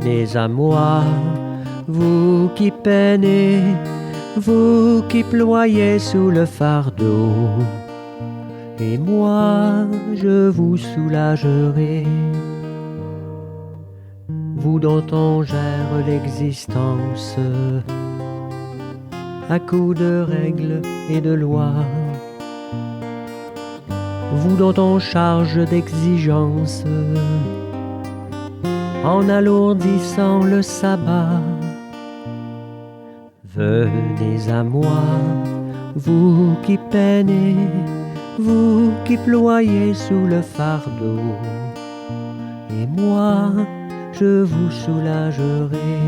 Venez à moi, vous qui peinez, vous qui ployez sous le fardeau, et moi je vous soulagerai. Vous dont on gère l'existence à coups de règles et de lois, vous dont on charge d'exigences en alourdissant le sabbat. Venez à moi, vous qui peinez, vous qui ployez sous le fardeau, et moi je vous soulagerai.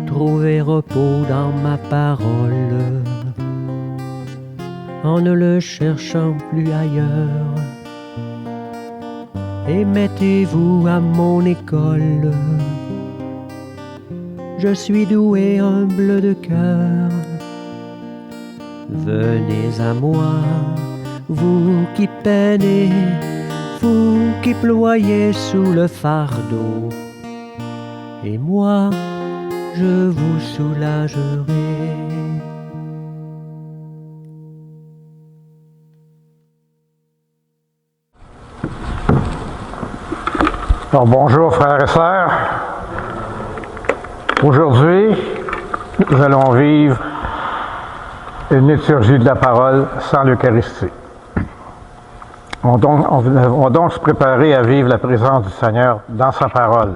Trouvez repos dans ma parole, en ne le cherchant plus ailleurs, et mettez-vous à mon école. Je suis doué, humble de cœur. Venez à moi, vous qui peinez, vous qui ployez sous le fardeau, et moi je vous soulagerai. Alors, bonjour frères et sœurs. Aujourd'hui, nous allons vivre une liturgie de la parole sans l'Eucharistie. On va donc se préparer à vivre la présence du Seigneur dans sa parole.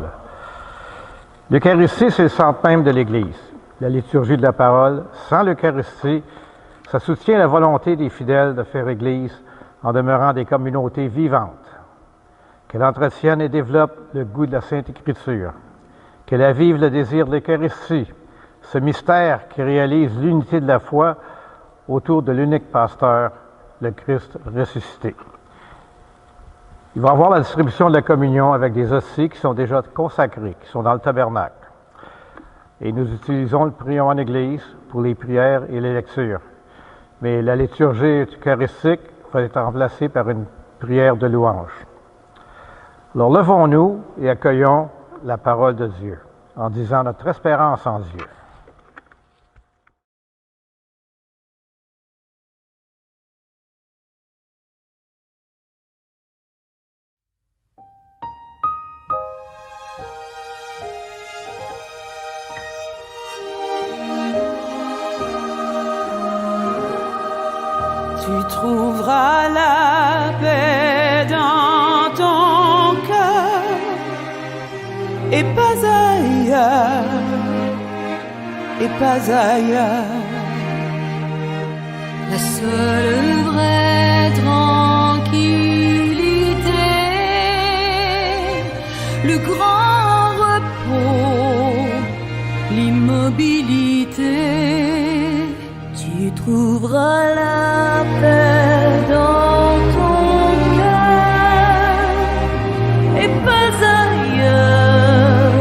L'Eucharistie, c'est le centre même de l'Église. La liturgie de la parole sans l'Eucharistie, ça soutient la volonté des fidèles de faire Église en demeurant des communautés vivantes, qu'elle entretienne et développe le goût de la Sainte Écriture, qu'elle avive le désir de l'Eucharistie, ce mystère qui réalise l'unité de la foi autour de l'unique pasteur, le Christ ressuscité. Il va y avoir la distribution de la communion avec des hosties qui sont déjà consacrées, qui sont dans le tabernacle. Et nous utilisons le prion en Église pour les prières et les lectures. Mais la liturgie eucharistique va être remplacée par une prière de louange. Alors levons-nous et accueillons la parole de Dieu en disant notre espérance en Dieu. Tu trouveras la paix dans ton cœur et pas ailleurs, et pas ailleurs. La seule vraie tranquillité, le grand repos, l'immobilité. Tu trouveras la paix dans ton cœur et pas ailleurs,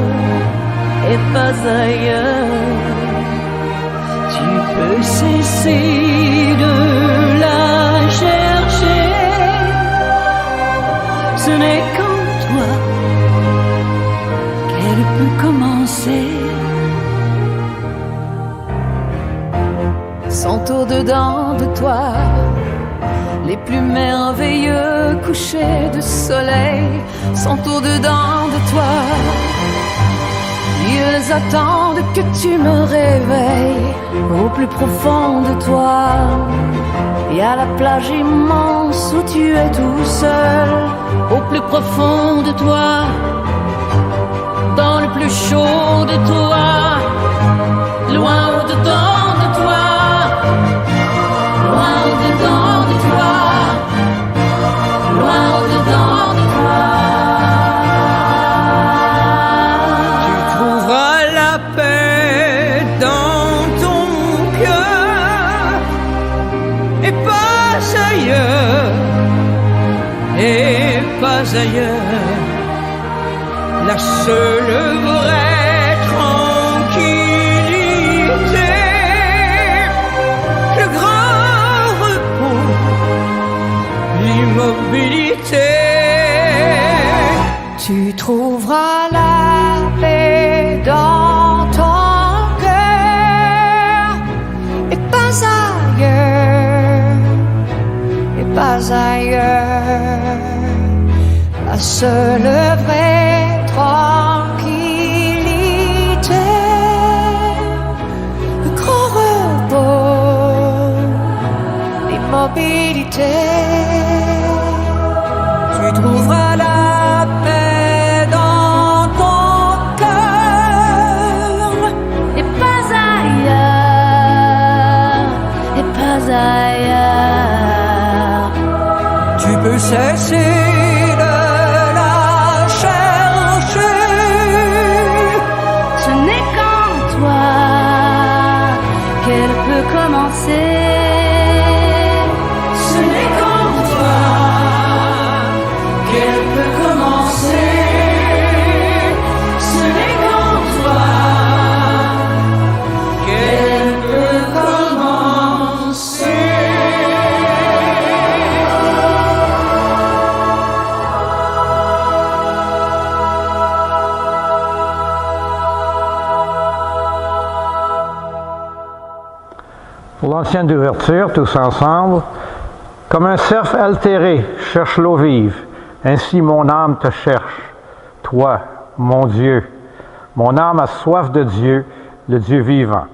et pas ailleurs. Tu peux cesser de la chercher, ce n'est qu'en toi qu'elle peut commencer. Sont au-dedans de toi les plus merveilleux couchers de soleil, sont au-dedans de toi. Ils attendent que tu me réveilles au plus profond de toi. Et à la plage immense où tu es tout seul, au plus profond de toi, dans le plus chaud de toi, loin au-dedans de toi. Loin au-dedans de toi, loin au-dedans de toi. Tu trouveras la paix dans ton cœur et pas ailleurs, et pas ailleurs. La seule vraie tranquillité, l'immobilité. Tu trouveras pas ailleurs. La seule vraie tranquillité, le grand repos, l'immobilité. Tu trouveras la paix dans ton cœur et pas ailleurs, et pas ailleurs. Tu peux cesser de la chercher. Ce n'est qu'en toi qu'elle peut commencer. Ce n'est qu'en toi qu'elle peut commencer. Ce n'est qu'en toi qu'elle peut commencer. Pour l'ancienne d'ouverture, tous ensemble, comme un cerf altéré cherche l'eau vive, ainsi mon âme te cherche, toi, mon Dieu. Mon âme a soif de Dieu, le Dieu vivant.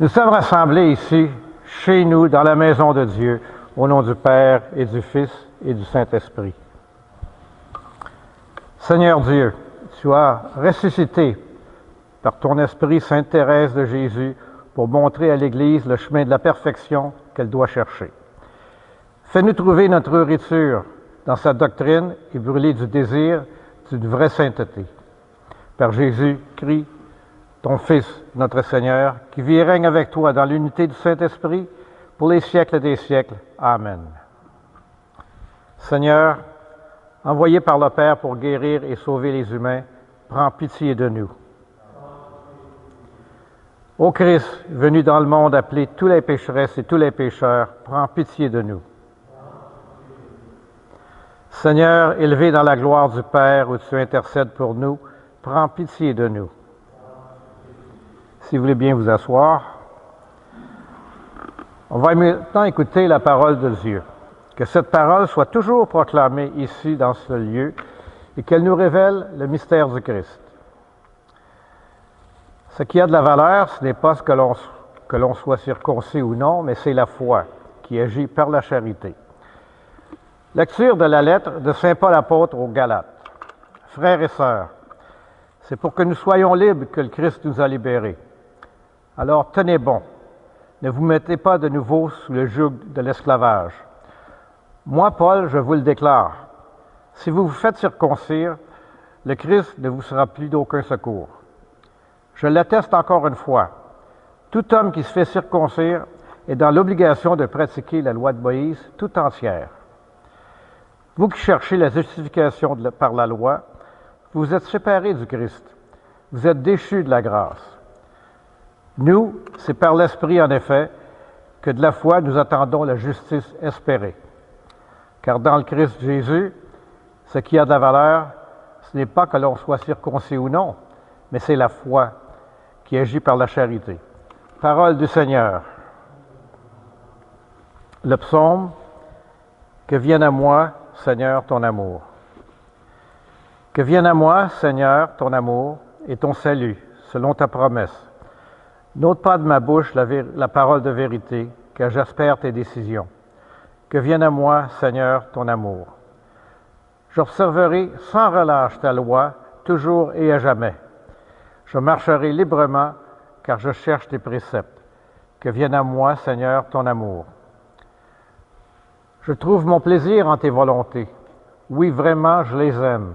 Nous sommes rassemblés ici, chez nous, dans la maison de Dieu, au nom du Père et du Fils et du Saint-Esprit. Seigneur Dieu, tu as ressuscité par ton Esprit Sainte Thérèse de Jésus pour montrer à l'Église le chemin de la perfection qu'elle doit chercher. Fais-nous trouver notre nourriture dans sa doctrine et brûler du désir d'une vraie sainteté. Par Jésus-Christ, ton Fils, notre Seigneur, qui vit et règne avec toi dans l'unité du Saint-Esprit pour les siècles des siècles. Amen. Seigneur, envoyé par le Père pour guérir et sauver les humains, prends pitié de nous. Ô Christ, venu dans le monde appeler tous les pécheresses et tous les pécheurs, prends pitié de nous. Seigneur, élevé dans la gloire du Père où tu intercèdes pour nous, prends pitié de nous. Si vous voulez bien vous asseoir, on va maintenant écouter la parole de Dieu. Que cette parole soit toujours proclamée ici, dans ce lieu, et qu'elle nous révèle le mystère du Christ. Ce qui a de la valeur, ce n'est pas ce que l'on soit circoncis ou non, mais c'est la foi qui agit par la charité. Lecture de la lettre de Saint Paul apôtre aux Galates. Frères et sœurs, c'est pour que nous soyons libres que le Christ nous a libérés. Alors tenez bon, ne vous mettez pas de nouveau sous le joug de l'esclavage. Moi, Paul, je vous le déclare, si vous vous faites circoncire, le Christ ne vous sera plus d'aucun secours. Je l'atteste encore une fois, tout homme qui se fait circoncire est dans l'obligation de pratiquer la loi de Moïse tout entière. Vous qui cherchez la justification par la loi, vous êtes séparés du Christ. Vous êtes déchus de la grâce. Nous, c'est par l'Esprit, en effet, que de la foi nous attendons la justice espérée. Car dans le Christ Jésus, ce qui a de la valeur, ce n'est pas que l'on soit circoncis ou non, mais c'est la foi qui agit par la charité. Parole du Seigneur. Le psaume, que vienne à moi, Seigneur, ton amour. Que vienne à moi, Seigneur, ton amour et ton salut, selon ta promesse. N'ôte pas de ma bouche la parole de vérité, car j'espère tes décisions. Que vienne à moi, Seigneur, ton amour. J'observerai sans relâche ta loi, toujours et à jamais. Je marcherai librement, car je cherche tes préceptes. Que vienne à moi, Seigneur, ton amour. Je trouve mon plaisir en tes volontés. Oui, vraiment, je les aime.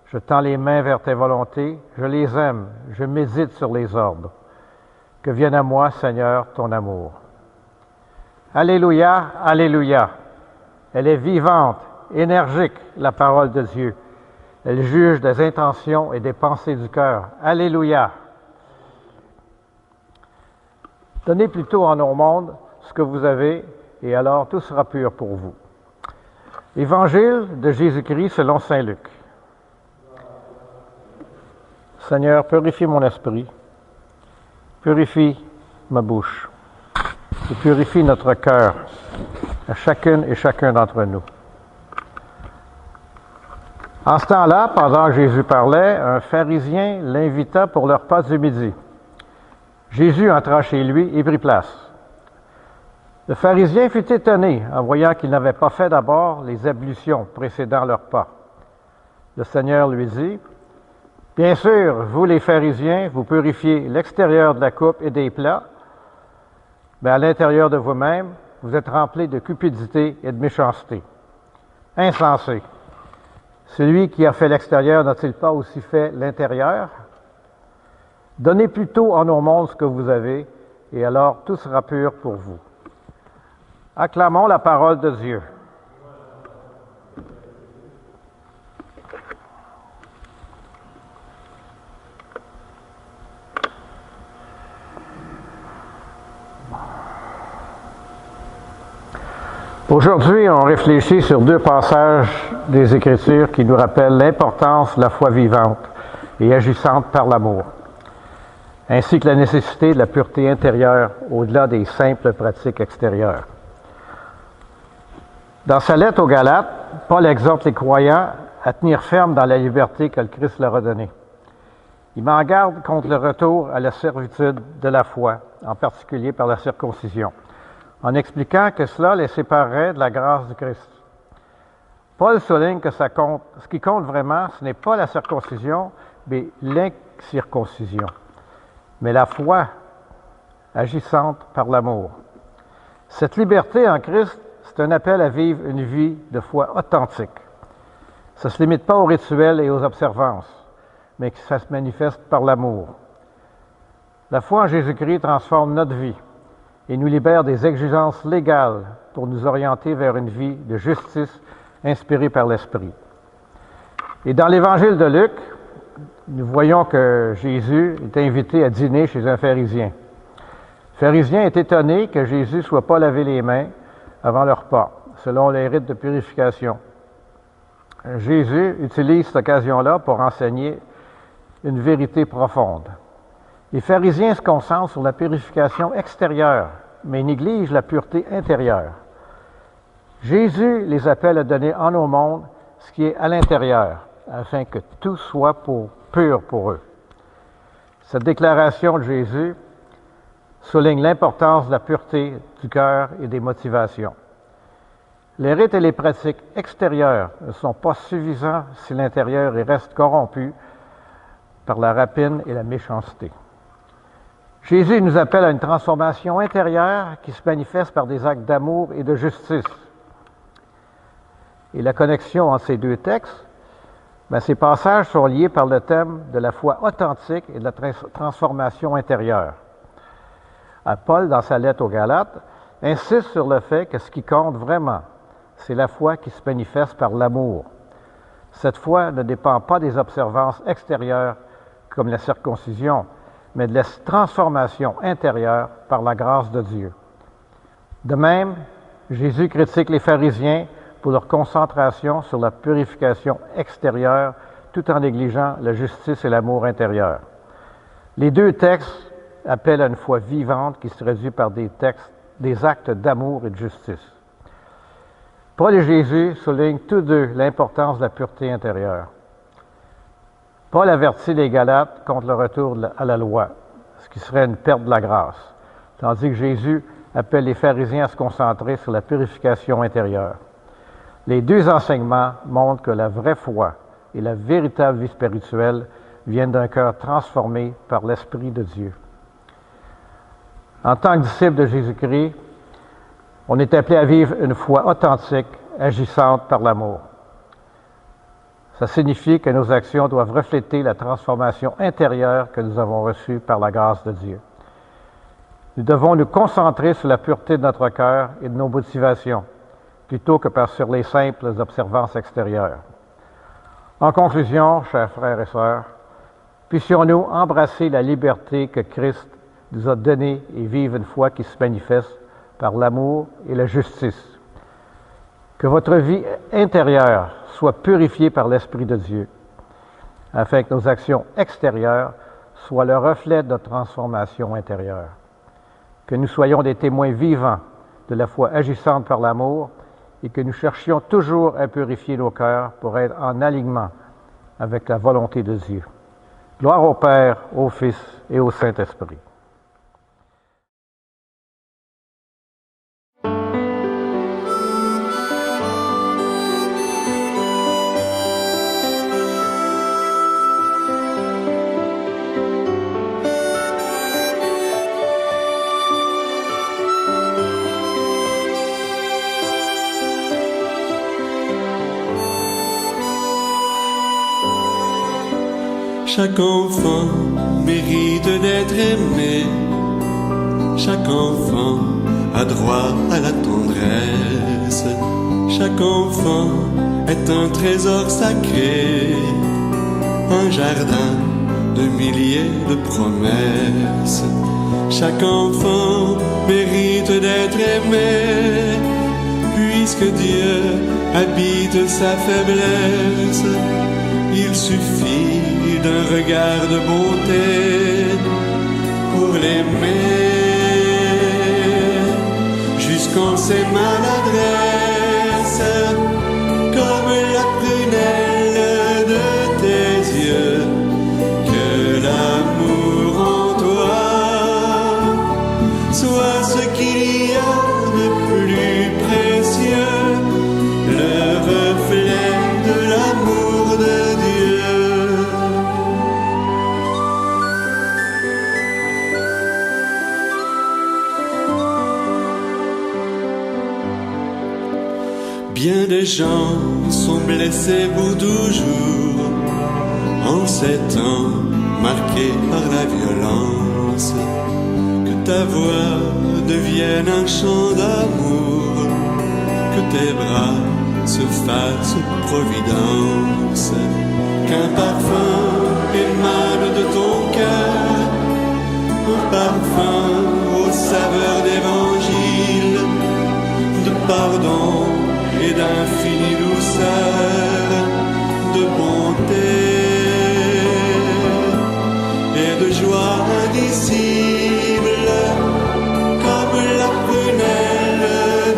Je tends les mains vers tes volontés, je les aime, je médite sur les ordres. Que vienne à moi, Seigneur, ton amour. Alléluia, alléluia. Elle est vivante, énergique, la parole de Dieu. Elle juge des intentions et des pensées du cœur. Alléluia. Donnez plutôt en au monde ce que vous avez, et alors tout sera pur pour vous. Évangile de Jésus-Christ selon saint Luc. Seigneur, purifie mon esprit, purifie ma bouche, et purifie notre cœur, à chacune et chacun d'entre nous. En ce temps-là, pendant que Jésus parlait, un pharisien l'invita pour le repas du midi. Jésus entra chez lui et prit place. Le pharisien fut étonné en voyant qu'il n'avait pas fait d'abord les ablutions précédant le repas. Le Seigneur lui dit, « Bien sûr, vous les pharisiens, vous purifiez l'extérieur de la coupe et des plats, mais à l'intérieur de vous-même, vous êtes remplis de cupidité et de méchanceté. Insensé! Celui qui a fait l'extérieur n'a-t-il pas aussi fait l'intérieur? Donnez plutôt en au monde ce que vous avez, et alors tout sera pur pour vous. » Acclamons la parole de Dieu. Aujourd'hui, on réfléchit sur deux passages des Écritures qui nous rappellent l'importance de la foi vivante et agissante par l'amour, ainsi que la nécessité de la pureté intérieure au-delà des simples pratiques extérieures. Dans sa lettre aux Galates, Paul exhorte les croyants à tenir ferme dans la liberté que le Christ leur a donnée. Il met en garde contre le retour à la servitude de la foi, en particulier par la circoncision, en expliquant que cela les séparerait de la grâce du Christ. Paul souligne que ce qui compte vraiment, ce n'est pas la circoncision, mais l'incirconcision, mais la foi agissante par l'amour. Cette liberté en Christ, c'est un appel à vivre une vie de foi authentique. Ça ne se limite pas aux rituels et aux observances, mais que ça se manifeste par l'amour. La foi en Jésus-Christ transforme notre vie et nous libère des exigences légales pour nous orienter vers une vie de justice inspirée par l'Esprit. Et dans l'Évangile de Luc, nous voyons que Jésus est invité à dîner chez un pharisien. Le pharisien est étonné que Jésus ne soit pas lavé les mains avant le repas, selon les rites de purification. Jésus utilise cette occasion-là pour enseigner une vérité profonde. Les pharisiens se concentrent sur la purification extérieure, mais négligent la pureté intérieure. Jésus les appelle à donner en au monde ce qui est à l'intérieur, afin que tout soit pur pour eux. Cette déclaration de Jésus souligne l'importance de la pureté du cœur et des motivations. Les rites et les pratiques extérieures ne sont pas suffisants si l'intérieur reste corrompu par la rapine et la méchanceté. Jésus nous appelle à une transformation intérieure qui se manifeste par des actes d'amour et de justice. Et la connexion entre ces deux textes, ces passages sont liés par le thème de la foi authentique et de la transformation intérieure. Paul, dans sa lettre aux Galates, insiste sur le fait que ce qui compte vraiment, c'est la foi qui se manifeste par l'amour. Cette foi ne dépend pas des observances extérieures comme la circoncision, mais de la transformation intérieure par la grâce de Dieu. De même, Jésus critique les pharisiens pour leur concentration sur la purification extérieure tout en négligeant la justice et l'amour intérieur. Les deux textes appellent à une foi vivante qui se traduit par des actes d'amour et de justice. Paul et Jésus soulignent tous deux l'importance de la pureté intérieure. Paul avertit les Galates contre le retour à la loi, ce qui serait une perte de la grâce, tandis que Jésus appelle les pharisiens à se concentrer sur la purification intérieure. Les deux enseignements montrent que la vraie foi et la véritable vie spirituelle viennent d'un cœur transformé par l'Esprit de Dieu. En tant que disciple de Jésus-Christ, on est appelé à vivre une foi authentique, agissante par l'amour. Ça signifie que nos actions doivent refléter la transformation intérieure que nous avons reçue par la grâce de Dieu. Nous devons nous concentrer sur la pureté de notre cœur et de nos motivations, plutôt que sur les simples observances extérieures. En conclusion, chers frères et sœurs, puissions-nous embrasser la liberté que Christ nous a donnée et vivre une foi qui se manifeste par l'amour et la justice. Que votre vie intérieure soit purifiée par l'Esprit de Dieu, afin que nos actions extérieures soient le reflet de notre transformation intérieure. Que nous soyons des témoins vivants de la foi agissante par l'amour et que nous cherchions toujours à purifier nos cœurs pour être en alignement avec la volonté de Dieu. Gloire au Père, au Fils et au Saint-Esprit. Chaque enfant mérite d'être aimé. Chaque enfant a droit à la tendresse. Chaque enfant est un trésor sacré, un jardin de milliers de promesses. Chaque enfant mérite d'être aimé, puisque Dieu habite sa faiblesse. Il suffit d'un regard de bonté pour l'aimer, jusqu'en ses maladresses, comme la prunelle de tes yeux, que l'amour en toi soit ce qu'il y a de plus précieux, le reflet de l'amour de Dieu. Bien des gens sont blessés pour toujours, en ces temps marqués par la violence. Que ta voix devienne un chant d'amour, que tes bras se fassent providence, qu'un parfum émane de ton cœur, un parfum aux saveurs d'évangile, de pardon et d'infinie douceur, de bonté et de joie indicible, comme la prunelle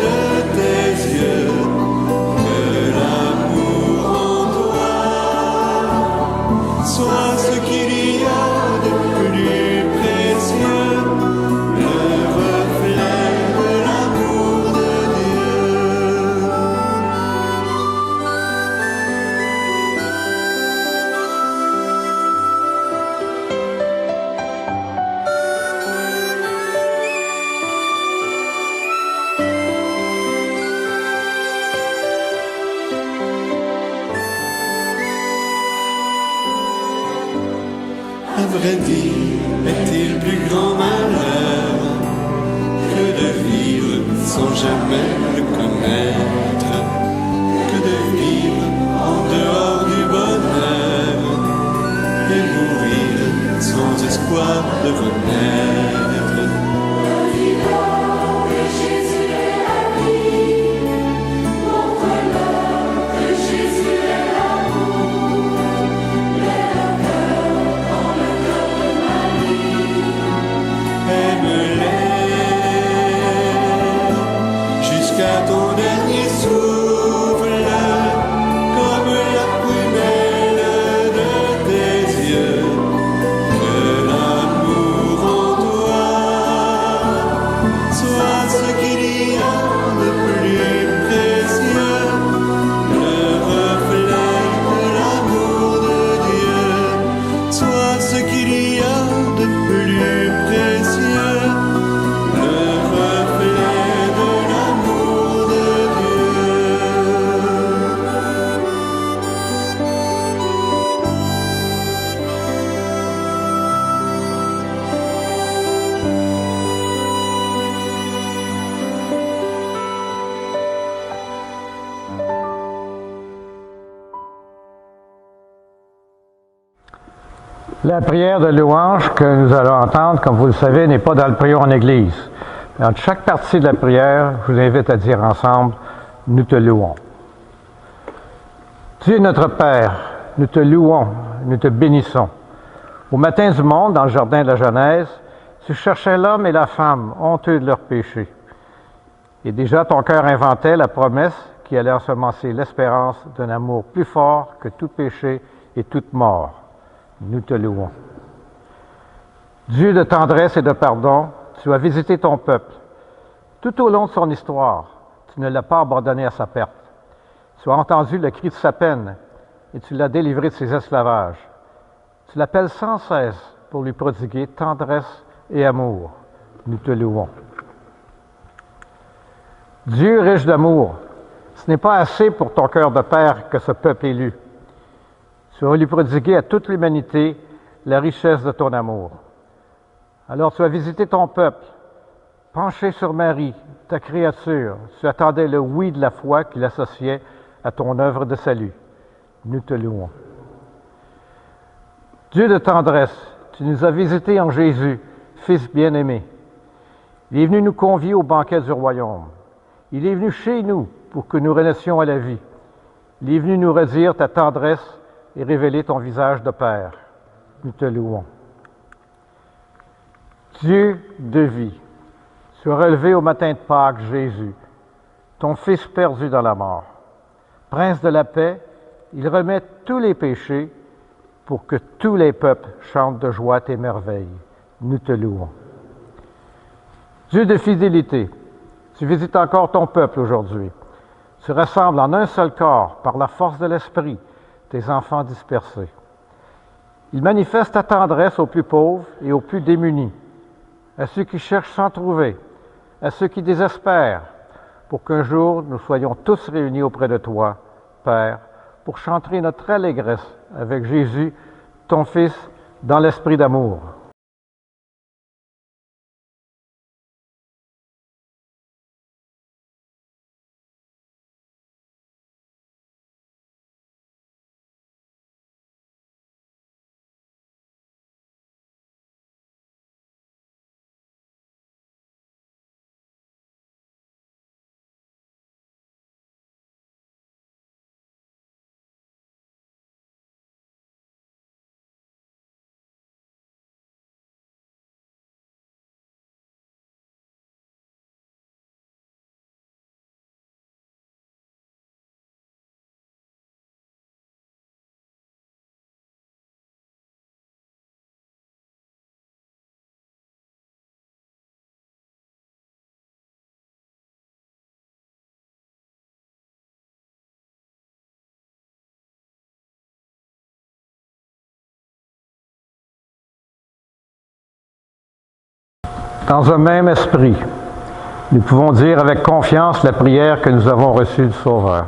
de tes yeux, que l'amour en toi soit ce qu'il y a de plus précieux, le reflet de l'amour de Dieu. À vrai dire, est-il plus grand malheur que de vivre sans jamais le connaître, que de vivre en dehors du bonheur et mourir sans espoir de renaître? Jusqu'à ton dernier souffle, comme la prunelle de tes yeux, que l'amour en toi soit ce qu'il y a de plus précieux, le reflet de l'amour de Dieu, soit ce qu'il y a de plus précieux, le reflet de l'amour de La prière de louange que nous allons entendre, comme vous le savez, n'est pas dans le prion en Église. Dans chaque partie de la prière, je vous invite à dire ensemble « Nous te louons ». Dieu notre Père, nous te louons, nous te bénissons. Au matin du monde, dans le jardin de la Genèse, tu cherchais l'homme et la femme, honteux de leurs péchés. Et déjà ton cœur inventait la promesse qui allait ensemencer l'espérance d'un amour plus fort que tout péché et toute mort. Nous te louons. Dieu de tendresse et de pardon, tu as visité ton peuple. Tout au long de son histoire, tu ne l'as pas abandonné à sa perte. Tu as entendu le cri de sa peine et tu l'as délivré de ses esclavages. Tu l'appelles sans cesse pour lui prodiguer tendresse et amour. Nous te louons. Dieu riche d'amour, ce n'est pas assez pour ton cœur de père que ce peuple élu. Tu vas lui prodiguer à toute l'humanité la richesse de ton amour. Alors tu as visité ton peuple, penché sur Marie, ta créature, tu attendais le oui de la foi qui l'associait à ton œuvre de salut. Nous te louons. Dieu de tendresse, tu nous as visités en Jésus, Fils bien-aimé. Il est venu nous convier au banquet du royaume. Il est venu chez nous pour que nous renaissions à la vie. Il est venu nous redire ta tendresse et révéler ton visage de Père. Nous te louons. Dieu de vie, tu as relevé au matin de Pâques Jésus, ton Fils perdu dans la mort. Prince de la paix, il remet tous les péchés pour que tous les peuples chantent de joie tes merveilles. Nous te louons. Dieu de fidélité, tu visites encore ton peuple aujourd'hui. Tu rassembles en un seul corps, par la force de l'Esprit, tes enfants dispersés. Il manifeste ta tendresse aux plus pauvres et aux plus démunis, à ceux qui cherchent sans trouver, à ceux qui désespèrent, pour qu'un jour nous soyons tous réunis auprès de toi, Père, pour chanter notre allégresse avec Jésus, ton Fils, dans l'esprit d'amour. Dans un même esprit, nous pouvons dire avec confiance la prière que nous avons reçue du Sauveur.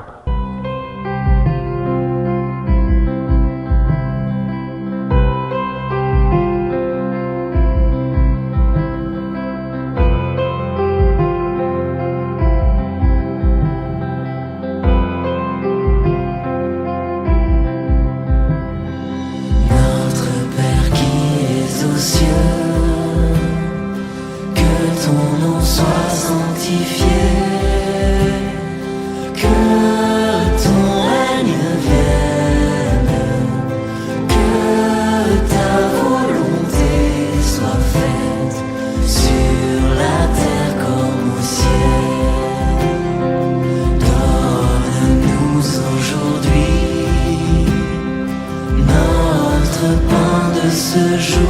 Notre Père qui es aux cieux, ton nom soit sanctifié, que ton règne vienne, que ta volonté soit faite sur la terre comme au ciel. Donne-nous aujourd'hui notre pain de ce jour.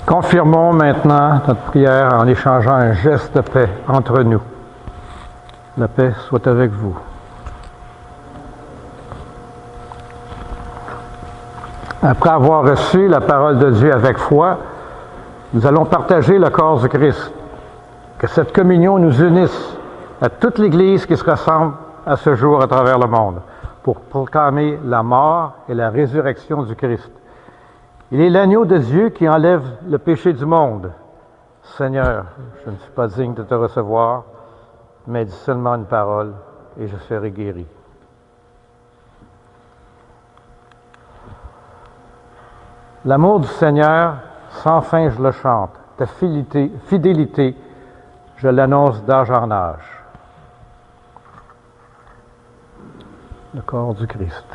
Confirmons maintenant notre prière en échangeant un geste de paix entre nous. La paix soit avec vous. Après avoir reçu la parole de Dieu avec foi, nous allons partager le corps du Christ. Que cette communion nous unisse à toute l'Église qui se rassemble à ce jour à travers le monde pour proclamer la mort et la résurrection du Christ. Il est l'agneau de Dieu qui enlève le péché du monde. Seigneur, je ne suis pas digne de te recevoir, mais dis seulement une parole et je serai guéri. L'amour du Seigneur, sans fin je le chante. Ta fidélité, je l'annonce d'âge en âge. Le corps du Christ.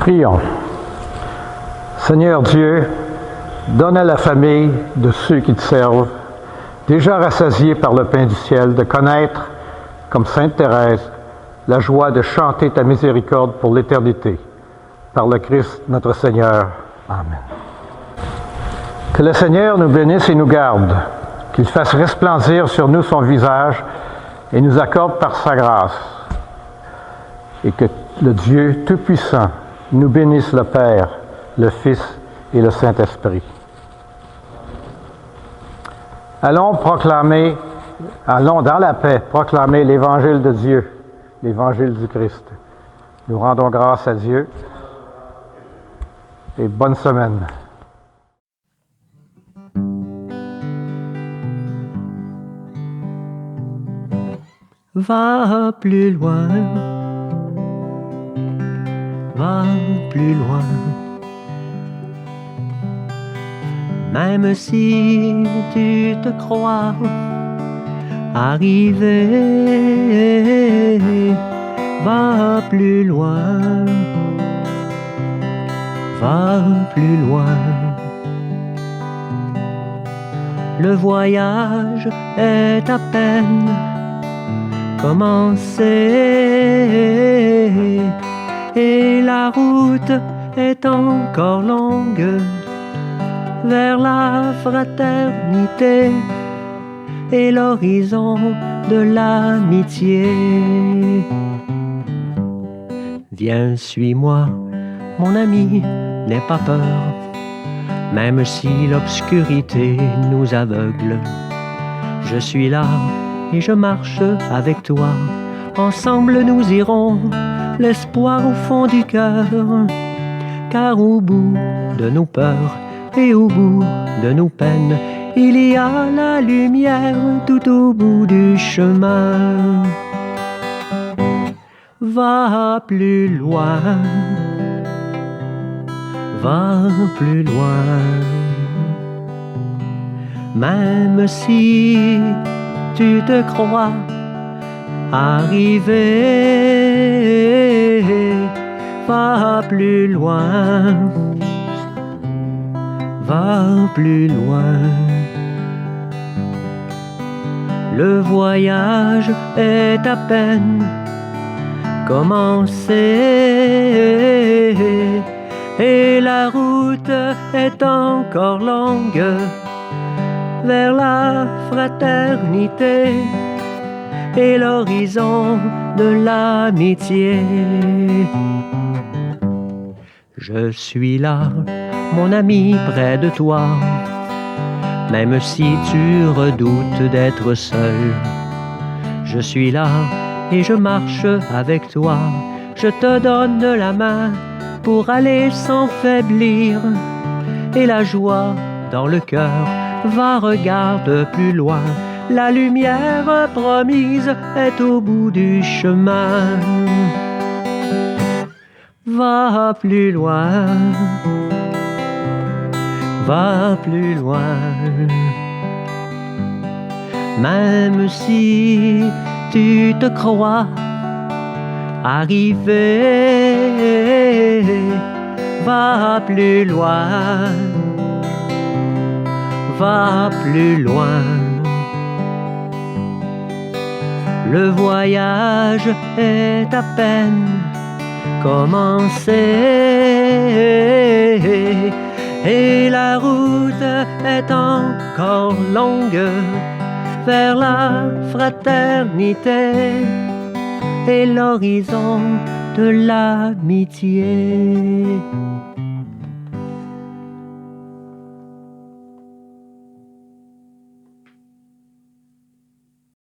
Prions. Seigneur Dieu, donne à la famille de ceux qui te servent, déjà rassasiés par le pain du ciel, de connaître, comme Sainte Thérèse, la joie de chanter ta miséricorde pour l'éternité. Par le Christ notre Seigneur. Amen. Que le Seigneur nous bénisse et nous garde, qu'il fasse resplendir sur nous son visage et nous accorde par sa grâce. Et que le Dieu Tout-Puissant nous bénisse le Père, le Fils et le Saint-Esprit. Allons dans la paix, proclamer l'Évangile de Dieu, l'Évangile du Christ. Nous rendons grâce à Dieu et bonne semaine. Va plus loin, va plus loin. Même si tu te crois arrivé, va plus loin, va plus loin. Le voyage est à peine commencé et la route est encore longue vers la fraternité et l'horizon de l'amitié. Viens, suis-moi, mon ami, n'aie pas peur, même si l'obscurité nous aveugle. Je suis là et je marche avec toi. Ensemble nous irons, l'espoir au fond du cœur. Car au bout de nos peurs et au bout de nos peines, il y a la lumière tout au bout du chemin. Va plus loin, va plus loin. Même si tu te crois arrivé, va plus loin, va plus loin. Le voyage est à peine commencé et la route est encore longue vers la fraternité et l'horizon de l'amitié. Je suis là, mon ami, près de toi, même si tu redoutes d'être seul. Je suis là et je marche avec toi. Je te donne la main pour aller sans faiblir. Et la joie dans le cœur, va, regarde plus loin. La lumière promise est au bout du chemin. Va plus loin, va plus loin. Même si tu te crois arrivé, va plus loin, va plus loin. Le voyage est à peine commencé et la route est encore longue vers la fraternité et l'horizon de l'amitié.